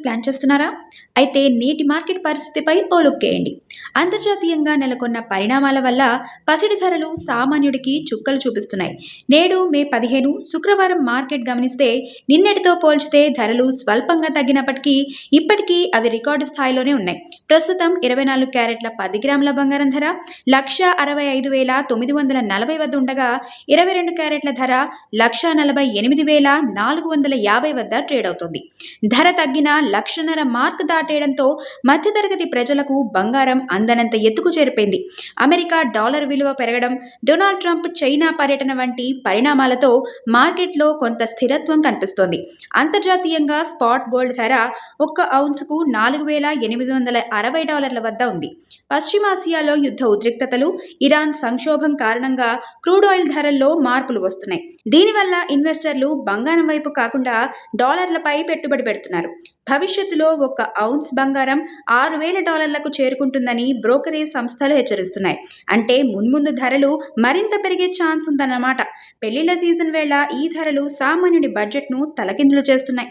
Plan చేస్తున్నారా? అయితే నేటి మార్కెట్ పరిస్థితిపై ఓ లుక్కేయండి. అంతర్జాతీయంగా నెలకొన్న పరిణామాల వల్ల పసిడి ధరలు సామాన్యుడికి చుక్కలు చూపిస్తున్నాయి. నేడు మే 15 శుక్రవారం మార్కెట్ గమనిస్తే నిన్నటితో పోల్చితే ధరలు స్వల్పంగా తగ్గినప్పటికీ ఇప్పటికీ అవి రికార్డు స్థాయిలోనే ఉన్నాయి. ప్రస్తుతం 24 క్యారెట్ల 10 గ్రాముల బంగారం ధర 1,65,940 వద్ద ఉండగా 22 క్యారెట్ల ధర 1,48,450 వద్ద ట్రేడ్ అవుతోంది. ధర తగ్గిన 1,50,000 మార్క్ దాటేయడంతో మధ్యతరగతి ప్రజలకు బంగారం అందనంత ఎత్తుకు చేరిపోయింది. అమెరికా డాలర్ విలువ పెరగడం, డొనాల్డ్ ట్రంప్ చైనా పర్యటన వంటి పరిణామాలతో మార్కెట్లో కొంత స్థిరత్వం కనిపిస్తోంది. అంతర్జాతీయంగా స్పాట్ గోల్డ్ ధర 1 ఔన్స్కు $4,860 వద్ద ఉంది. పశ్చిమాసియాలో యుద్ధ ఉద్రిక్తతలు, ఇరాన్ సంక్షోభం కారణంగా క్రూడ్ ఆయిల్ ధరల్లో మార్పులు వస్తున్నాయి. దీనివల్ల ఇన్వెస్టర్లు బంగారం వైపు కాకుండా డాలర్లపై పెట్టుబడి పెడుతున్నారు. భవిష్యత్తులో 1 ఔన్స్ బంగారం $6,000కు చేరుకుంటుందని బ్రోకరేజ్ సంస్థలు హెచ్చరిస్తున్నాయి. అంటే మున్ముందు ధరలు మరింత పెరిగే ఛాన్స్ ఉందన్నమాట. పెళ్లిళ్ల సీజన్ వేళ ఈ ధరలు సామాన్యుడి బడ్జెట్ను తలకిందులు చేస్తున్నాయి.